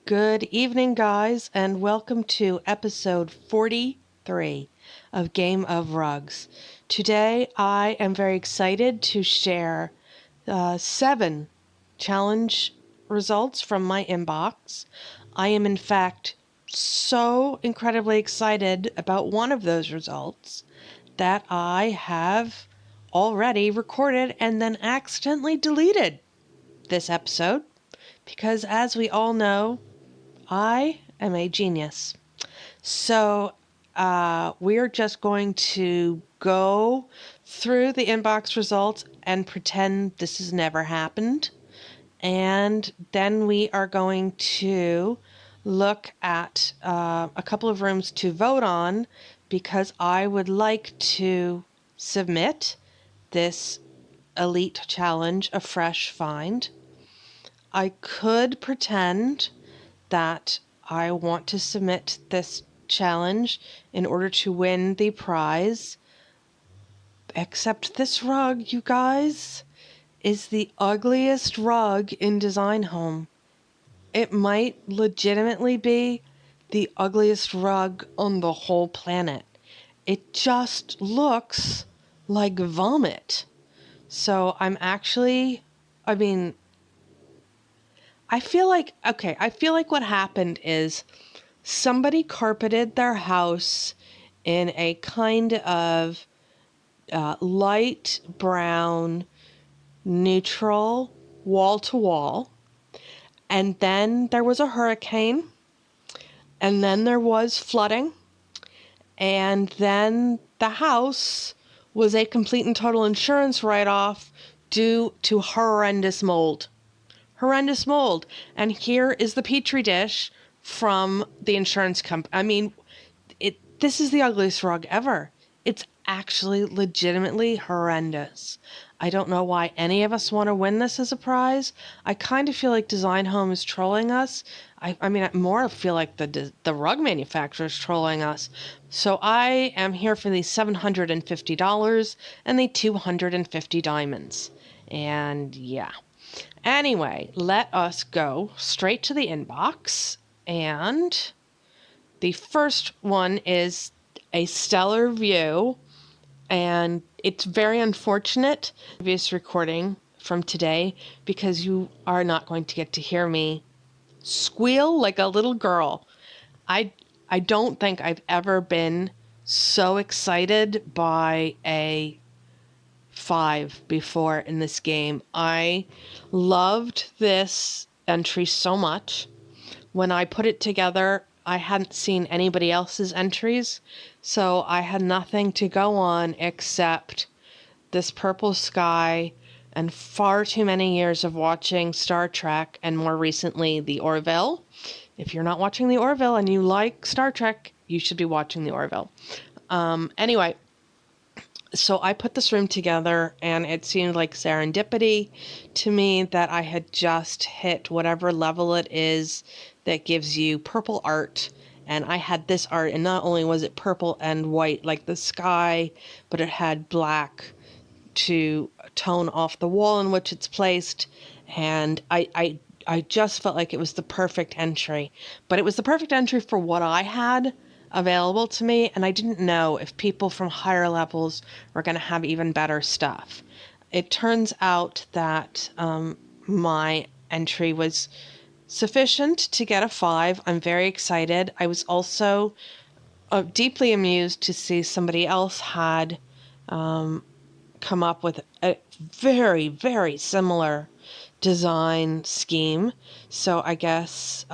Good evening, guys, and welcome to episode 43 of Game of Rugs. Today, I am very excited to share 7 challenge results from my inbox. I am, in fact, so incredibly excited about one of those results that I have already recorded and then accidentally deleted this episode because, as we all know, I am a genius. So we're just going to go through the inbox results and pretend this has never happened. And then we are going to look at a couple of rooms to vote on because I would like to submit this elite challenge a fresh find. I could pretend that I want to submit this challenge in order to win the prize. Except this rug, you guys, is the ugliest rug in Design Home. It might legitimately be the ugliest rug on the whole planet. It just looks like vomit. So I feel like what happened is somebody carpeted their house in a kind of light brown, neutral, wall to wall. And then there was a hurricane. And then there was flooding. And then the house was a complete and total insurance write-off due to horrendous mold. Horrendous mold. And here is the petri dish from the insurance company. This is the ugliest rug ever. It's actually legitimately horrendous. I don't know why any of us want to win this as a prize. I kind of feel like Design Home is trolling us. I more feel like the rug manufacturer is trolling us. So I am here for the $750 and the 250 diamonds. And yeah. Anyway, let us go straight to the inbox. And the first one is a stellar view, and it's very unfortunate, previous recording from today, because you are not going to get to hear me squeal like a little girl. I don't think I've ever been so excited by a 5 before in this game. I loved this entry so much. When I put it together, I hadn't seen anybody else's entries, so I had nothing to go on except this purple sky and far too many years of watching Star Trek and more recently the Orville. If you're not watching the Orville and you like Star Trek, you should be watching the Orville. Anyway, so I put this room together and it seemed like serendipity to me that I had just hit whatever level it is that gives you purple art. And I had this art, and not only was it purple and white like the sky, but it had black to tone off the wall in which it's placed. And I just felt like it was the perfect entry. But it was the perfect entry for what I had available to me, and I didn't know if people from higher levels were going to have even better stuff. It turns out that my entry was sufficient to get a 5. I'm very excited. I was also deeply amused to see somebody else had come up with a very, very similar design scheme. So I guess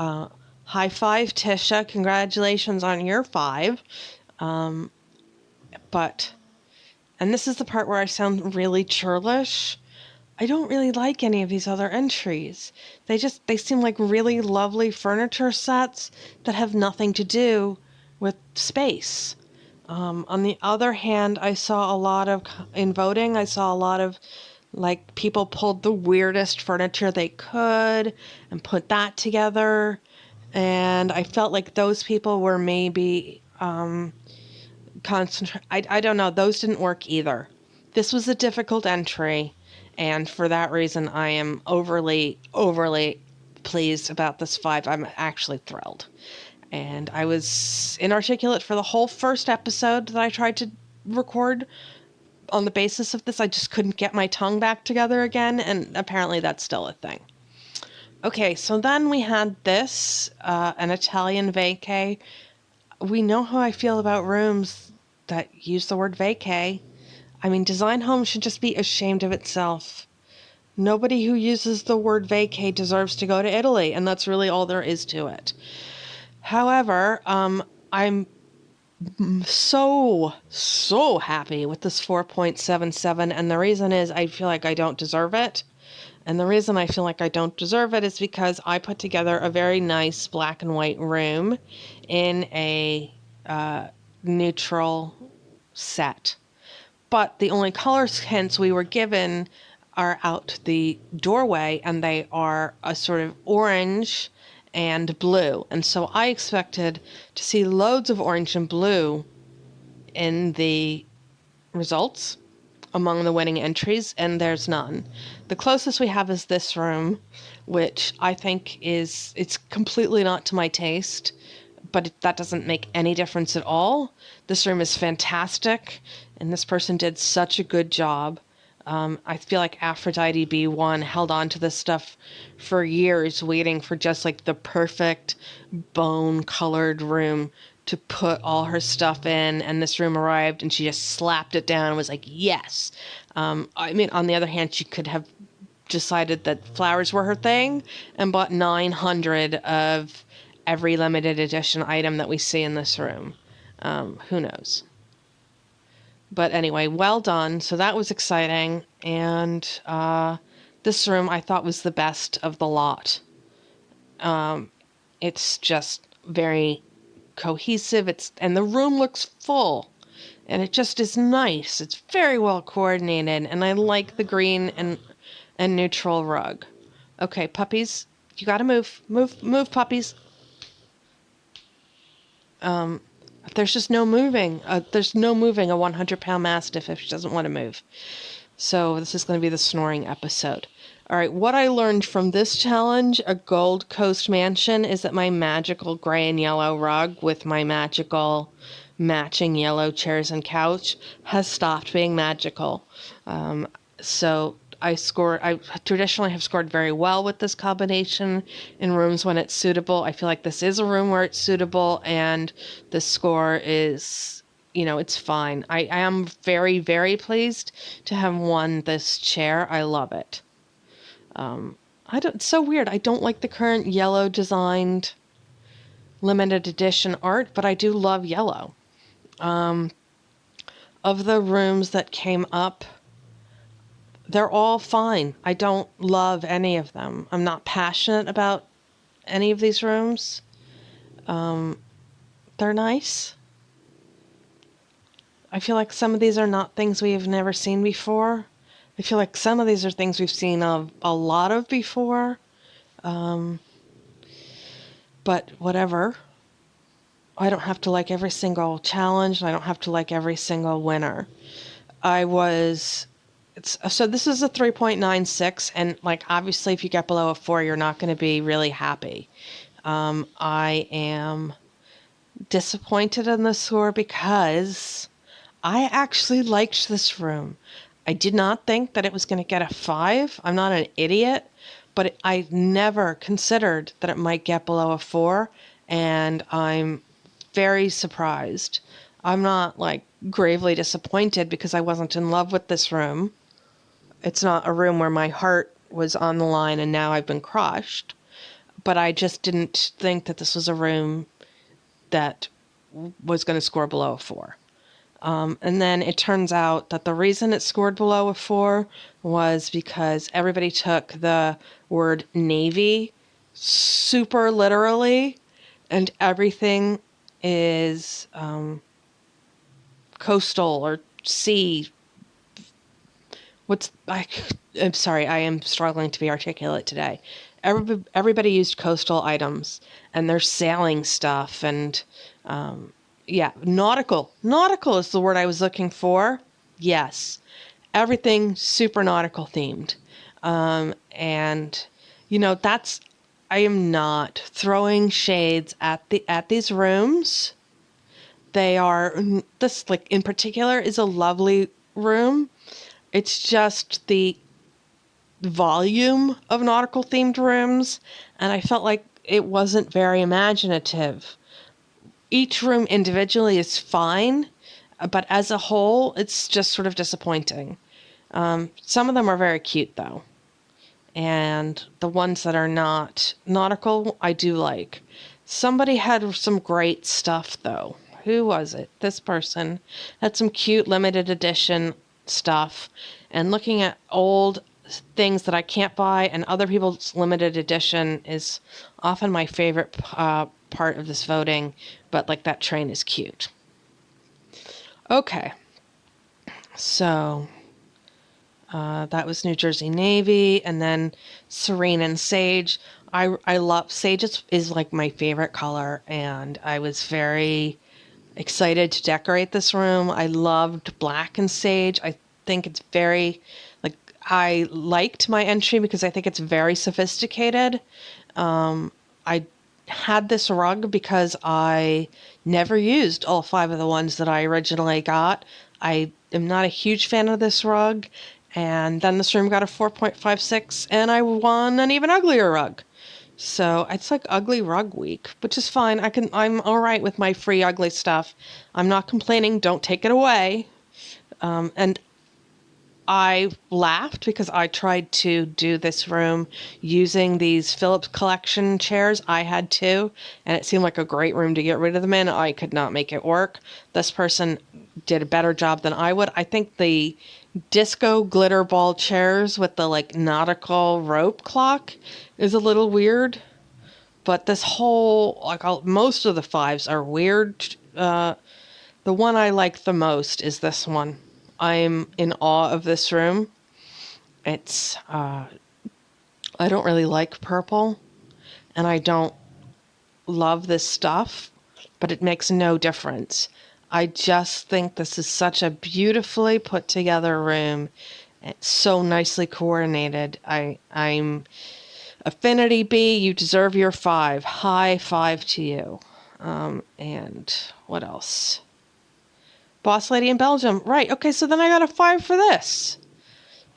high five, Tisha. Congratulations on your 5. And this is the part where I sound really churlish. I don't really like any of these other entries. They seem like really lovely furniture sets that have nothing to do with space. On the other hand, in voting, I saw a lot of, like, people pulled the weirdest furniture they could and put that together. And I felt like those people were maybe I don't know. Those didn't work either. This was a difficult entry. And for that reason, I am overly pleased about this 5. I'm actually thrilled. And I was inarticulate for the whole first episode that I tried to record on the basis of this. I just couldn't get my tongue back together again, and apparently that's still a thing. Okay, so then we had this, an Italian vacay. We know how I feel about rooms that use the word vacay. I mean, design home should just be ashamed of itself. Nobody who uses the word vacay deserves to go to Italy, and that's really all there is to it. However, I'm so happy with this 4.77, and the reason is I feel like I don't deserve it. And the reason I feel like I don't deserve it is because I put together a very nice black and white room in a neutral set. But the only color hints we were given are out the doorway, and they are a sort of orange and blue. And so I expected to see loads of orange and blue in the results among the winning entries, and there's none. The closest we have is this room, which I think it's completely not to my taste, but that doesn't make any difference at all. This room is fantastic, and this person did such a good job. I feel like Aphrodite B1 held on to this stuff for years, waiting for just like the perfect bone-colored room to put all her stuff in, and this room arrived, and she just slapped it down and was like, yes. I mean, on the other hand, she could have decided that flowers were her thing and bought 900 of every limited edition item that we see in this room. Who knows? But anyway, well done. So that was exciting. And this room I thought was the best of the lot. It's just very cohesive. And the room looks full. And it just is nice. It's very well coordinated. And I like the green and neutral rug. Okay, puppies, you gotta move. Move, puppies. There's just no moving. There's no moving a 100-pound mastiff if she doesn't want to move. So this is going to be the snoring episode. All right, what I learned from this challenge, a Gold Coast mansion, is that my magical gray and yellow rug with my magical matching yellow chairs and couch has stopped being magical. So I traditionally have scored very well with this combination in rooms when it's suitable. I feel like this is a room where it's suitable, and the score is, it's fine. I am very, very pleased to have won this chair. I love it. It's so weird. I don't like the current yellow designed limited edition art, but I do love yellow. Of the rooms that came up, they're all fine. I don't love any of them. I'm not passionate about any of these rooms. They're nice. I feel like some of these are not things we have never seen before. I feel like some of these are things we've seen a lot of before. But whatever. I don't have to like every single challenge, and I don't have to like every single winner. So this is a 3.96, and like obviously if you get below a 4, you're not going to be really happy. I am disappointed in the score because I actually liked this room. I did not think that it was going to get a 5. I'm not an idiot, but I never considered that it might get below a 4, and I'm very surprised. I'm not like gravely disappointed because I wasn't in love with this room. It's not a room where my heart was on the line and now I've been crushed. But I just didn't think that this was a room that was going to score below a 4. And then it turns out that the reason it scored below a 4 was because everybody took the word navy super literally, and everything is coastal or sea. I'm sorry, I am struggling to be articulate today. Everybody used coastal items, and there's sailing stuff, and nautical. Nautical is the word I was looking for. Yes, everything super nautical themed, and that's. I am not throwing shades at these rooms. They are this, like, in particular is a lovely room. It's just the volume of nautical themed rooms, and I felt like it wasn't very imaginative. Each room individually is fine, but as a whole, it's just sort of disappointing. Some of them are very cute, though. And the ones that are not nautical, I do like. Somebody had some great stuff, though. Who was it? This person had some cute limited edition stuff. And looking at old things that I can't buy and other people's limited edition is often my favorite part of this voting. But, like, that train is cute. Okay. So that was New Jersey Navy, and then Serene and Sage. I love Sage is like my favorite color, and I was very excited to decorate this room. I loved black and sage. I think it's very, like, I liked my entry because I think it's very sophisticated. I had this rug because I never used all 5 of the ones that I originally got. I am not a huge fan of this rug. And then this room got a 4.56 and I won an even uglier rug. So it's like ugly rug week, which is fine. I'm all right with my free ugly stuff. I'm not complaining. Don't take it away. And I laughed because I tried to do this room using these Phillips collection chairs. I had two, and it seemed like a great room to get rid of them in. I could not make it work. This person did a better job than I would. I think the disco glitter ball chairs with the, like, nautical rope clock is a little weird. But this whole, like, most of the 5s are weird. The one I like the most is this one. I'm in awe of this room. It's, I don't really like purple, and I don't love this stuff, but it makes no difference. I just think this is such a beautifully put together room. It's so nicely coordinated. I'm Affinity B, you deserve your 5. High 5 to you. And what else? Boss Lady in Belgium. Right. Okay, so then I got a 5 for this.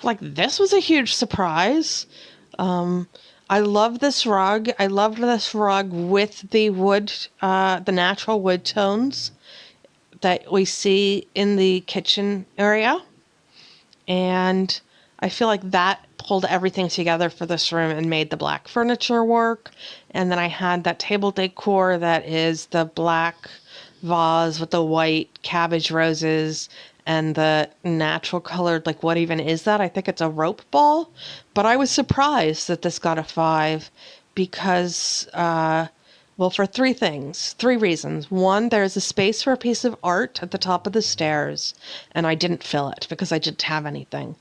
Like, this was a huge surprise. I love this rug. I loved this rug with the wood, the natural wood tones that we see in the kitchen area. And I feel like that pulled everything together for this room and made the black furniture work. And then I had that table decor that is the black vase with the white cabbage roses and the natural colored, like, what even is that? I think it's a rope ball. But I was surprised that this got a 5 because, well, for 3 reasons. One, there's a space for a piece of art at the top of the stairs, and I didn't fill it because I didn't have anything.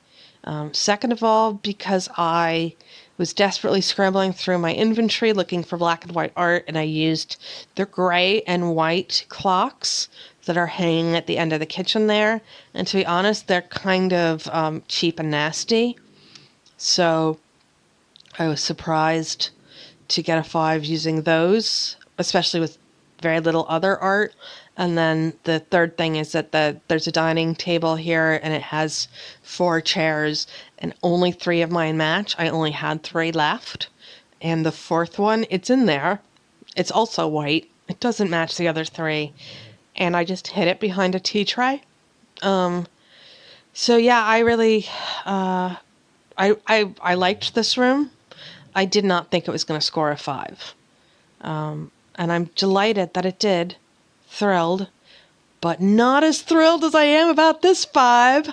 Second of all, because I was desperately scrambling through my inventory looking for black and white art, and I used the gray and white clocks that are hanging at the end of the kitchen there. And to be honest, they're kind of cheap and nasty. So I was surprised to get a 5 using those, especially with very little other art. And then the third thing is that there's a dining table here and it has 4 chairs and only 3 of mine match. I only had 3 left. And the 4th one, it's in there. It's also white. It doesn't match the other 3. And I just hid it behind a tea tray. So yeah, I really, I liked this room. I did not think it was going to score a 5. And I'm delighted that it did. Thrilled. But not as thrilled as I am about this 5.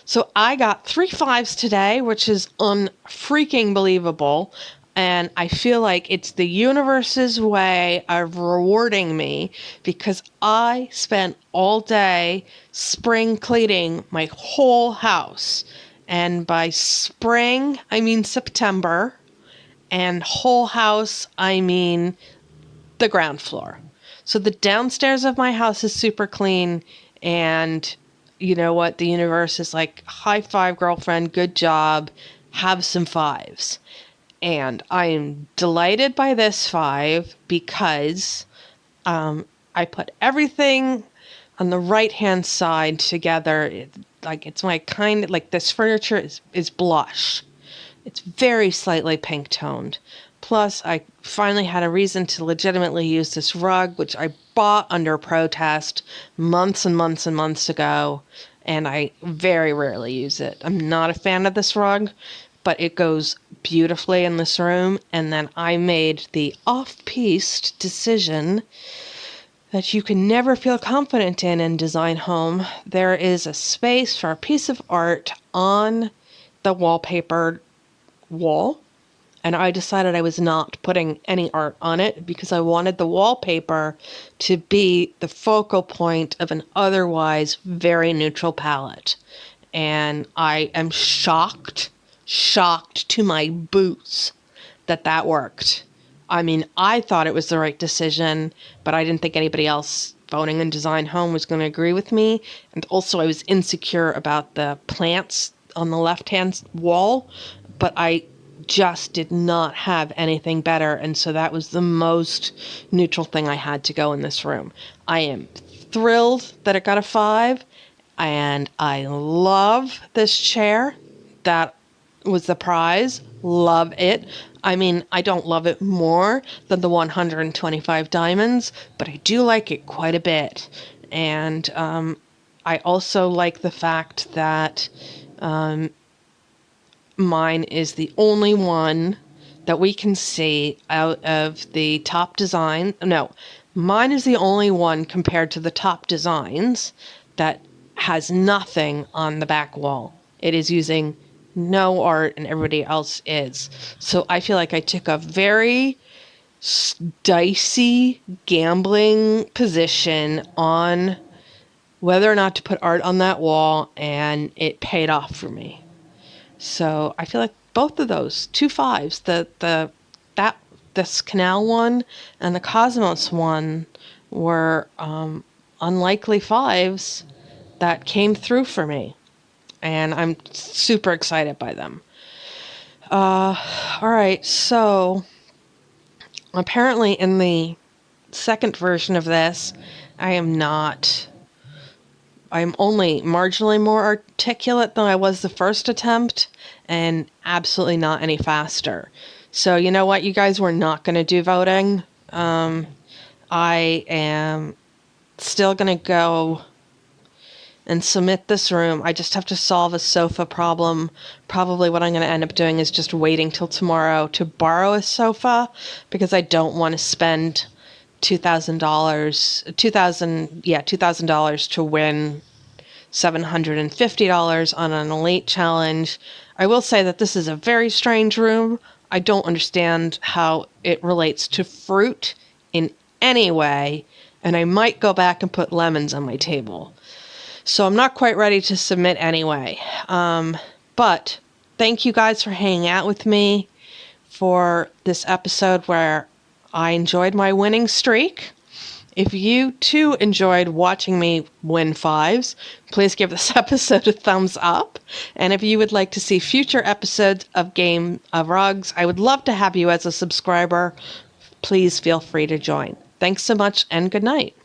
So I got 3 5s today, which is unfreaking believable. And I feel like it's the universe's way of rewarding me because I spent all day spring cleaning my whole house. And by spring, I mean September. And whole house, I mean the ground floor. So the downstairs of my house is super clean. And you know what? The universe is like, high 5, girlfriend. Good job. Have some 5s. And I am delighted by this 5 because I put everything on the right-hand side together. It's my kind, like this furniture is blush. It's very slightly pink toned. Plus, I finally had a reason to legitimately use this rug, which I bought under protest months and months and months ago, and I very rarely use it. I'm not a fan of this rug, but it goes beautifully in this room. And then I made the off-piste decision that you can never feel confident in Design Home. There is a space for a piece of art on the wallpaper wall, and I decided I was not putting any art on it because I wanted the wallpaper to be the focal point of an otherwise very neutral palette. And I am shocked to my boots that worked. I mean, I thought it was the right decision, but I didn't think anybody else voting in Design Home was going to agree with me. And also, I was insecure about the plants on the left-hand wall, but I just did not have anything better. And so that was the most neutral thing I had to go in this room. I am thrilled that it got a 5, and I love this chair. That was the prize. Love it. I mean, I don't love it more than the 125 diamonds, but I do like it quite a bit. And I also like the fact that mine is the only one that we can see out of the top design. No, mine is the only one compared to the top designs that has nothing on the back wall. It is using no art and everybody else is. So I feel like I took a very dicey gambling position on whether or not to put art on that wall, and it paid off for me. So I feel like both of those 2 5s, this canal one and the Cosmos one, were unlikely 5s that came through for me, and I'm super excited by them. All right, so apparently in the second version of this, I'm only marginally more articulate than I was the first attempt, and absolutely not any faster. So you know what, you guys, were not going to do voting. I am still going to go and submit this room. I just have to solve a sofa problem. Probably what I'm going to end up doing is just waiting till tomorrow to borrow a sofa, because I don't want to spend $2,000 to win $750 on an elite challenge. I will say that this is a very strange room. I don't understand how it relates to fruit in any way, and I might go back and put lemons on my table. So I'm not quite ready to submit anyway. But thank you guys for hanging out with me for this episode where I enjoyed my winning streak. If you too enjoyed watching me win 5s, please give this episode a thumbs up. And if you would like to see future episodes of Game of Rugs, I would love to have you as a subscriber. Please feel free to join. Thanks so much, and good night.